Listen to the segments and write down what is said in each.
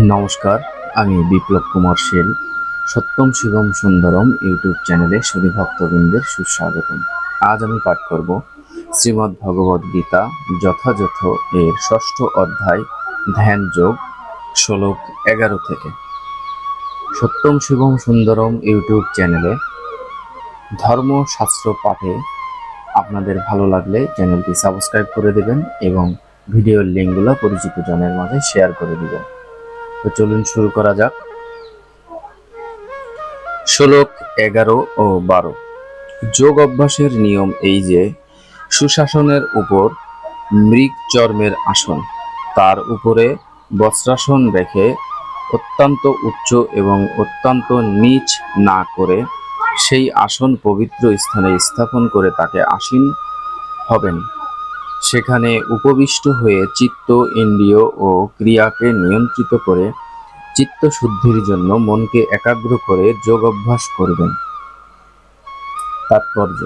নমস্কার, আমি বিপ্লব কুমার শীল। সত্যম শিবম সুন্দরম ইউটিউব চ্যানেলে শুধু ভক্তবৃন্দের সুস্বাগতম। আজ আমি পাঠ করব শ্রীমদ্ ভগবদ গীতা যথাযথ এর ষষ্ঠ অধ্যায় ধ্যান যোগ শ্লোক 11 থেকে। সত্যম শিবম সুন্দরম ইউটিউব চ্যানেলে ধর্মশাস্ত্র পাঠে আপনাদের ভালো লাগলে চ্যানেলটি সাবস্ক্রাইব করে দেবেন এবং ভিডিওর লিঙ্কগুলো পরিচিত জনের মাঝে শেয়ার করে দিবেন। তো চলুন শুরু করা যাক। শ্লোক 11 ও 12। যোগ অভ্যাসের নিয়ম এই যে সুশাসনের উপর মৃগ চর্মের আসন, তার উপরে বস্ত্রাসন রেখে অত্যন্ত উচ্চ এবং অত্যন্ত নিচ না করে সেই আসন পবিত্র স্থানে স্থাপন করে তাকে আসীন হবেন। সেখানে উপবিষ্ট হয়ে চিত্ত, ইন্দ্রিয় ও ক্রিয়াকে নিয়ন্ত্রিত করে চিত্ত শুদ্ধির জন্য মনকে একাগ্র করে যোগ অভ্যাস করবেন। তাৎপর্য: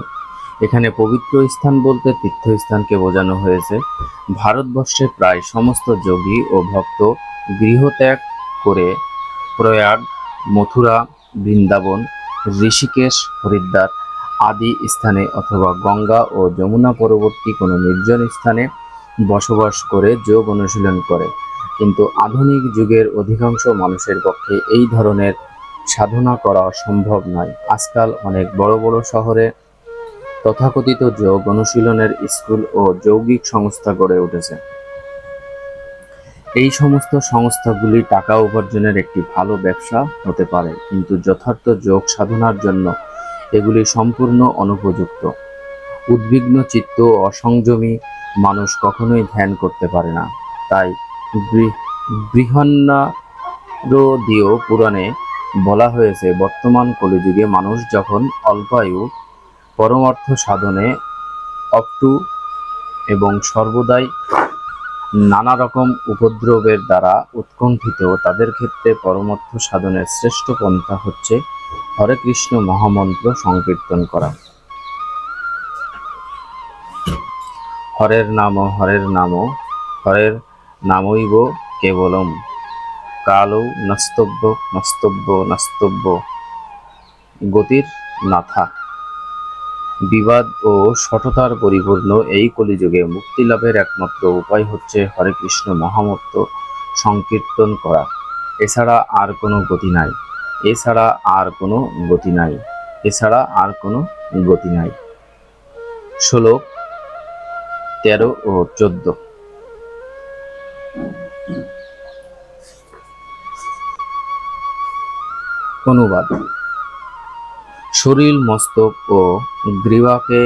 এখানে পবিত্র স্থান বলতে তীর্থস্থানকে বোঝানো হয়েছে। ভারতবর্ষে প্রায় সমস্ত যোগী ও ভক্ত গৃহত্যাগ করে প্রয়াগ, মথুরা, বৃন্দাবন, ঋষিকেশ, হরিদ্বার আদি স্থানে অথবা গঙ্গা ও যমুনা পরবর্তী কোনো নির্জন স্থানে বসবাস করে যোগ অনুশীলন করে। কিন্তু আধুনিক যুগের অধিকাংশ মানুষের পক্ষে এই ধরনের সাধনা করা সম্ভব নয়। আজকাল অনেক বড় বড় শহরে তথাকথিত যোগ অনুশীলনের স্কুল ও যৌগিক সংস্থা গড়ে উঠেছে। এই সমস্ত সংস্থাগুলি টাকা উপার্জনের একটি ভালো ব্যবসা হতে পারে, কিন্তু যথার্থ যোগ সাধনার জন্য এগুলি সম্পূর্ণ অনুপযুক্ত। উদ্বিগ্ন চিত্ত ও অসংযমী মানুষ কখনোই ধ্যান করতে পারে না। তাই বৃহন্নারদীয় পুরাণে বলা হয়েছে, বর্তমান কলিযুগে মানুষ যখন অল্পায়ু, পরমার্থ সাধনে অপটু এবং সর্বদাই নানা রকম উপদ্রবের দ্বারা উৎকণ্ঠিত, তাদের ক্ষেত্রে পরমার্থ সাধনের শ্রেষ্ঠ পন্থা হচ্ছে হরে কৃষ্ণ মহামন্ত্র সংকীর্তন করা। হরের নাম হরের নাম হরের নামৈব কেবলম কালৌ নস্তব্য নস্তব্য নস্তব্য গতির নাথা। বিবাদ ও সঠতার পরিপূর্ণ এই কলিযুগে মুক্তি লাভের একমাত্র উপায় হচ্ছে হরে কৃষ্ণ মহামন্ত্র সংকীর্তন করা। এছাড়া আর কোনো গতি নাই, এছাড়া আর কোনো গতি নাই, এছাড়া আর কোনো গতি নাই। শ্লোক 13 ও 14। অনুবাদ: শরীর, মস্তক ও গ্রীবাকে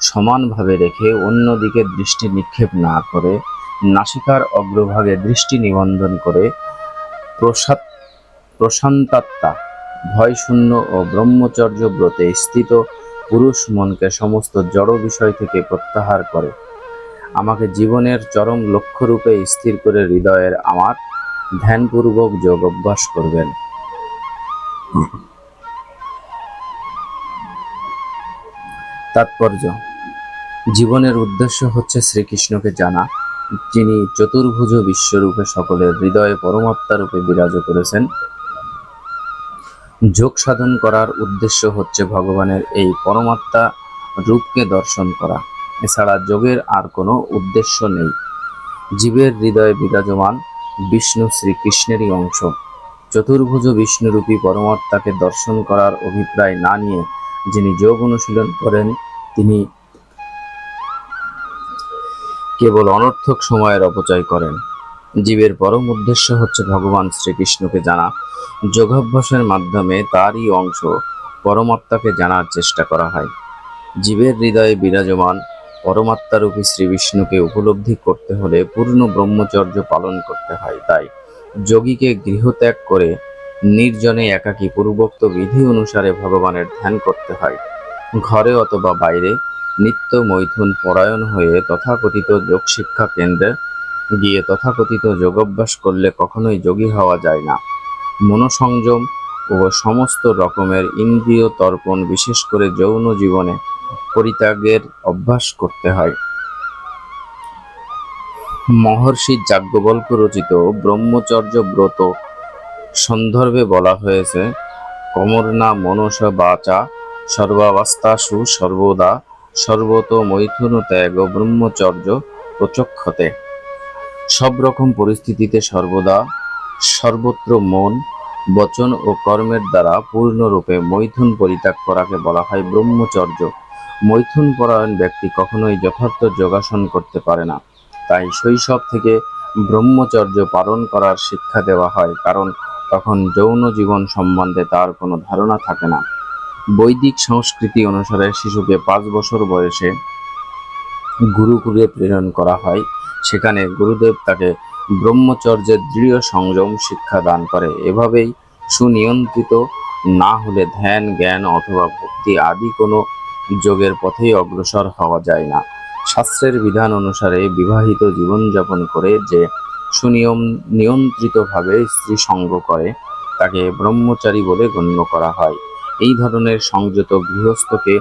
সমানভাবে রেখে অন্যদিকে দৃষ্টি নিক্ষেপ না করে নাসিকার অগ্রভাগে দৃষ্টি নিবন্ধন করে প্রশান্তাত্মা, ভয়শূন্য ও ব্রহ্মচর্য ব্রতে স্থিত পুরুষ মনকে সমস্ত জড় বিষয় থেকে প্রত্যাহার করে আমাকে জীবনের চরম লক্ষ্যরূপে স্থির করে হৃদয়ের আমার ধ্যানপূর্বক যোগ অভ্যাস করবেন। তাৎপর্য: জীবনের উদ্দেশ্য হচ্ছে শ্রীকৃষ্ণকে জানা, যিনি চতুর্ভুজ বিশ্বরূপে সকলের হৃদয়ে পরমাত্মা রূপে বিরাজ করেছেন। যোগ সাধন করার উদ্দেশ্য হচ্ছে ভগবানের এই পরমাত্মা রূপকে দর্শন করা। এছাড়া যোগের আর কোনো উদ্দেশ্য নেই। জীবের হৃদয়ে বিরাজমান বিষ্ণু শ্রীকৃষ্ণেরই অংশ। চতুর্ভুজ বিষ্ণুরূপী পরমাত্মাকে দর্শন করার অভিপ্রায় না নিয়ে যিনি যোগ অনুশীলন করেন, তিনি কেবল অনর্থক সময়ের অপচয় করেন। জীবের পরম উদ্দেশ্য হচ্ছে ভগবান শ্রীকৃষ্ণকে জানা। যোগাভ্যাসের মাধ্যমে তারই অংশ পরমাত্মাকে জানার চেষ্টা করা হয়। জীবের হৃদয়ে বিরাজমান পরমাত্মারূপী শ্রীবিষ্ণুকে উপলব্ধি করতে হলে পূর্ণ ব্রহ্মচর্য পালন করতে হয়। তাই যোগীকে গৃহত্যাগ করে নির্জনে একাকী পূর্বোক্ত বিধি অনুসারে ভগবানের ধ্যান করতে হয়। ঘরে অথবা বাইরে নিত্য মৈথুন পরায়ণ হয়ে তথাকথিত যোগ শিক্ষা কেন্দ্রে গিয়ে তথাকথিত যোগাভ্যাস করলে কখনোই যোগী হওয়া যায় না। মনোসংযম ও সমস্ত রকমের ইন্দ্রিয় তর্পণ, বিশেষ করে যৌন জীবনে পরিত্যাগের অভ্যাস করতে হয়। মহর্ষি যাজ্ঞবল্ক্য রচিত ব্রহ্মচর্য ব্রত সন্দর্ভে বলা হয়েছে, কমর্না মনস বাচা সর্বাবস্থাসু সর্বদা সর্বত মৈথুন ত্যাগ ব্রহ্মচর্য প্রচক্ষতে। সব রকম পরিস্থিতিতে সর্বদা সর্বত্র মন, বচন ও কর্মের দ্বারা পূর্ণরূপে মৈথুন পরিত্যাগ করাকে বলা হয় ব্রহ্মচর্য। মৈথুন পরায়ণ ব্যক্তি কখনোই যথার্থ যোগাসন করতে পারে না। তাই শৈশব থেকে ব্রহ্মচর্য পালন করার শিক্ষা দেওয়া হয়, কারণ তখন যৌন জীবন সম্বন্ধে তার কোনো ধারণা থাকে না। বৈদিক সংস্কৃতি অনুসারে শিশুকে 5 বছর বয়সে গুরুকুলে প্রেরণ করা হয়। সেখানে গুরুদেব তাকে ব্রহ্মচর্যের দৃঢ় সংযম শিক্ষা দান করে। এভাবেই সুনিয়ন্ত্রিত না হলে ধ্যান, জ্ঞান অথবা ভক্তি আদি কোনো যোগের পথেই অগ্রসর হওয়া যায় না। শাস্ত্রের বিধান অনুসারে বিবাহিত জীবনযাপন করে যে নিয়ন্ত্রিতভাবে স্ত্রী সঙ্গ করে তাকে ব্রহ্মচারী বলে গণ্য করা হয়। এই ধরনের সংযত গৃহস্থকে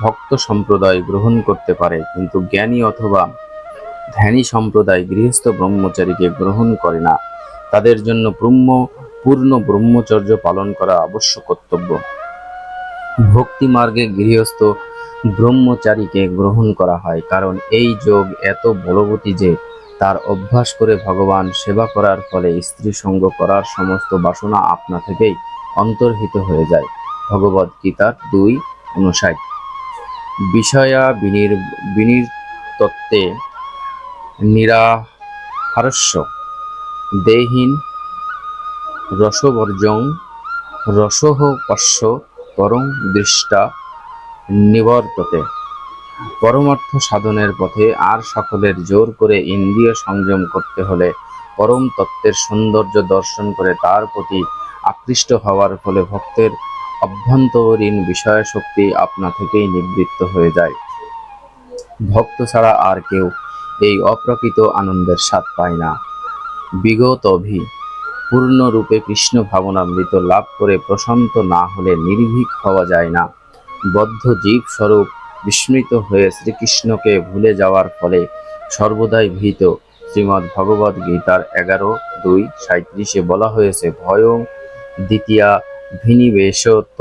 ভক্ত সম্প্রদায় গ্রহণ করতে পারে, কিন্তু জ্ঞানী অথবা ধ্যানী সম্প্রদায় গৃহস্থ ব্রহ্মচারীকে গ্রহণ করে না। তাদের জন্য পূর্ণ ব্রহ্মচর্য পালন করা আবশ্যক কর্তব্য। ভক্তি মার্গে গৃহস্থ ব্রহ্মচারীকে গ্রহণ করা হয়, কারণ এই যোগ এত বলবতী যে তার অভ্যাস করে ভগবান সেবা করার ফলে স্ত্রী সঙ্গ করার সমস্ত বাসনা আপনা থেকেই অন্তর্হিত হয়ে যায়। ভগবদ গীতা 2:59। বিষয়া বিনির্তত্ত্বে নিরাহারস্য দেহিন রসবর্জং রসহ পশ্য পরং দৃষ্টা নিবর্ততে। পরমার্থ সাধনের পথে আর সকলের জোর করে ইন্দ্রিয় সংযম করতে হলে পরম তত্ত্বের সৌন্দর্য দর্শন করে তার প্রতি আকৃষ্ট হওয়ার ফলে ভক্তের অভ্যন্তরীণ বিষয় শক্তি আপনা থেকেই নিবৃত্ত হয়ে যায়। ভক্ত ছাড়া আর কেউ এই অপ্রকৃত আনন্দের স্বাদ পায় না। বিগতভি পূর্ণরূপে কৃষ্ণ ভাবনামৃত লাভ করে প্রশান্ত না হলে নির্ভীক হওয়া যায় না। বদ্ধ জীব স্বরূপ বিস্মৃত হয়ে শ্রীকৃষ্ণকে ভুলে যাওয়ার ফলে সর্বদাই ভীত। শ্রীমদ্ ভগবদ গীতার 11:2-37 বলা হয়েছে, ভয়ং দ্বিতীয়া ভিনিবেশত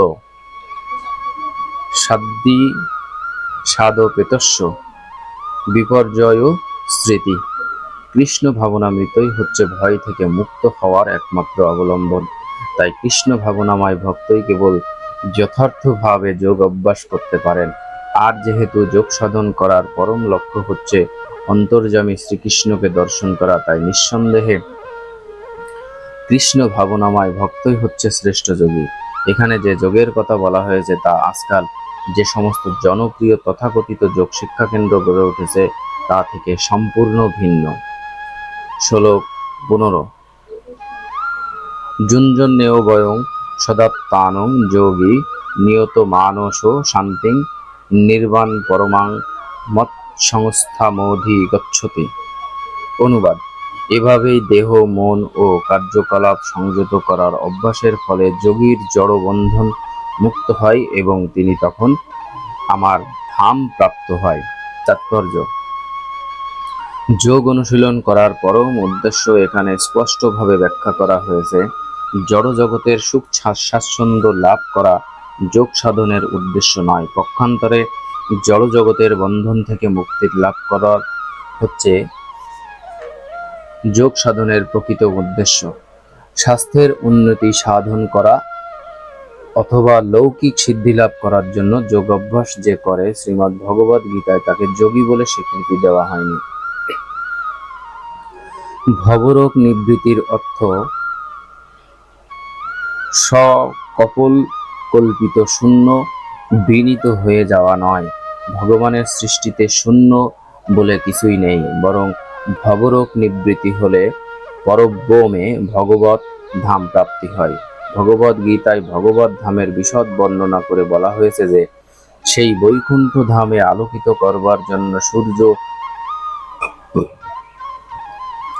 সাদ্দি সাদপেতস্য বিপর্যয় স্মৃতি। কৃষ্ণ ভাবনামৃতই হচ্ছে ভয় থেকে মুক্ত হওয়ার একমাত্র অবলম্বন। তাই কৃষ্ণ ভাবনাময় ভক্তই কেবল যথার্থভাবে যোগ অভ্যাস করতে পারেন। আর যেহেতু যোগ সাধন করার পরম লক্ষ্য হচ্ছে অন্তর্যামী শ্রীকৃষ্ণকে দর্শন করা, তাই নিঃসন্দেহে কৃষ্ণ ভাবনাময় ভক্তই হচ্ছে শ্রেষ্ঠ যোগী। এখানে যে যোগের কথা বলা হয়েছে তা আজকাল যে সমস্ত জনপ্রিয় তথাকথিত যোগ শিক্ষা কেন্দ্র গড়ে উঠেছে তা থেকে সম্পূর্ণ ভিন্ন। শ্লোক 15। যুঞ্জন্যেও বয়ং সদাত্মানং যোগী নিয়ত মানস শান্তিং নির্বাণ পরমাং মত সংস্থামধি গচ্ছতি। অনুবাদ: এভাবেই দেহ, মন ও কার্যকলাপ সংযত করার অভ্যাসের ফলে যোগীর জড় বন্ধন মুক্ত হয় এবং তিনি তখন আমার ধাম প্রাপ্ত হয়। তাৎপর্য: যোগ অনুশীলন করার পরম উদ্দেশ্য এখানে স্পষ্টভাবে ব্যাখ্যা করা হয়েছে। জড় জগতের সুখ স্বাচ্ছন্দ্য লাভ করা যোগ সাধনের উদ্দেশ্য নয়। পক্ষান্তরে জড় জগতের বন্ধন থেকে মুক্তির লাভ করা হচ্ছে যোগ সাধনের প্রকৃত উদ্দেশ্য। স্বাস্থ্যের উন্নতি সাধন করা অথবা লৌকিক সিদ্ধি লাভ করার জন্য যোগ অভ্যাস যে করে, শ্রীমদ্ ভগবদ গীতায় তাকে যোগী বলে স্বীকৃতি দেওয়া হয়নি। ভবরোগ নিবৃত্তির অর্থ সকল্পিত শূন্য বিনীত হয়ে যাওয়া নয়। ভগবানের সৃষ্টিতে শূন্য বলে কিছুই নেই, বরং ভবরোগ নিবৃত্তি হলে পরব্রহ্মে ভগবত ধাম প্রাপ্তি হয়। ভগবদ গীতায় ভগবত ধামের বিশদ বর্ণনা করে বলা হয়েছে যে সেই বৈকুণ্ঠ ধামে আলোকিত করবার জন্য সূর্য,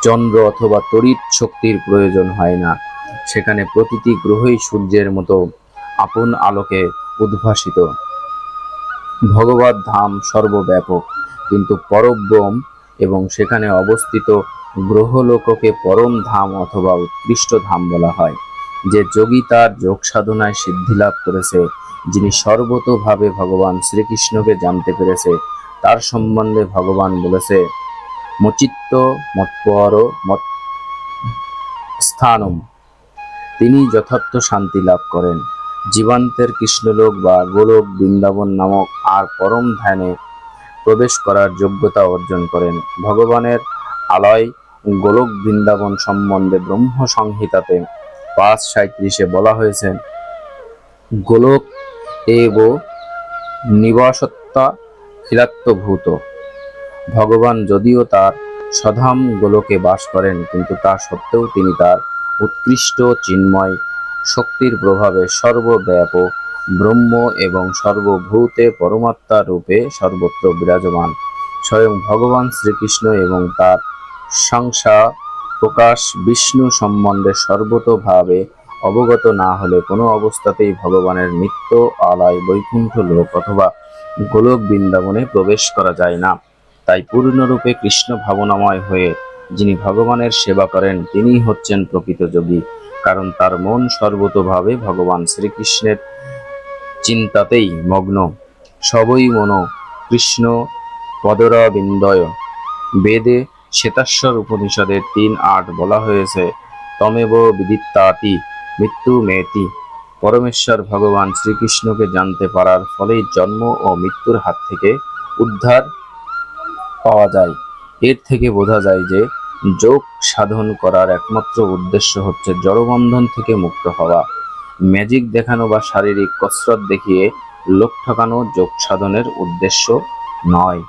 চন্দ্র অথবা তড়িৎ শক্তির প্রয়োজন হয় না। সেখানে প্রতিটি গ্রহই সূর্যের মতো আপন আলোকে উদ্ভাসিত। ভগবত ধাম সর্বব্যাপক, কিন্তু পরব্রহ্ম এবং সেখানে অবস্থিত গ্রহলোককে পরম ধাম অথবা উৎকৃষ্ট ধাম বলা হয়। যে যোগী তার যোগ সাধনায় সিদ্ধি লাভ করেছে, যিনি সর্বতোভাবে ভগবান শ্রীকৃষ্ণকে জানতে পেরেছে, তার সম্বন্ধে ভগবান বলেছে, মচিত্ত মৎপর মৎ স্থানম, তিনি যথার্থ শান্তি লাভ করেন। জীবান্তের কৃষ্ণলোক বা গোলক বৃন্দাবন নামক আর পরম ধ্যানে প্রবেশ করার যোগ্যতা অর্জন করেন। ভগবানের আলয় গোলক বৃন্দাবন সম্বন্ধে ব্রহ্ম সংহিতাতে 5:37 বলা হয়েছে, গোলক এব নিবাসত্তা খিলাত্মভূত। ভগবান যদিও তার স্বধাম গোলকে বাস করেন, কিন্তু তা সত্ত্বেও তিনি তার উৎকৃষ্ট চিন্ময় শক্তির প্রভাবে সর্বব্যাপক ব্রহ্ম এবং সর্বভূতে পরমাত্মা রূপে সর্বত্র বিরাজমান। স্বয়ং ভগবান শ্রীকৃষ্ণ এবং তার সংসা প্রকাশ বিষ্ণু সম্বন্ধে সর্বতোভাবে অবগত না হলে কোনো অবস্থাতেই ভগবানের নিত্য আলয় বৈকুণ্ঠ লোক অথবা গোলক বৃন্দাবনে প্রবেশ করা যায় না। তাই পূর্ণরূপে কৃষ্ণ ভাবনাময় হয়ে যিনি ভগবানের সেবা করেন, তিনিই হচ্ছেন প্রকৃত যোগী, কারণ তার মন সর্বতোভাবে ভগবান শ্রীকৃষ্ণের চিন্তাতেই মগ্ন। সবই মনো কৃষ্ণ পদরবিন্দয়। বেদে শ্বেতাশ্বর উপনিষদে 3:8 বলা হয়েছে, তমেব বিদিত্তাতি মৃত্যু মেতি। পরমেশ্বর ভগবান শ্রীকৃষ্ণকে জানতে পারার ফলেই জন্ম ও মৃত্যুর হাত থেকে উদ্ধার পাওয়া যায়। এর থেকে বোঝা যায় যে যোগ সাধন করার একমাত্র উদ্দেশ্য হচ্ছে জড়বন্ধন থেকে মুক্ত হওয়া। ম্যাজিক দেখানো বা শারীরিক কসরত দেখিয়ে লোক ঠকানো যোগ সাধনের উদ্দেশ্য নয়।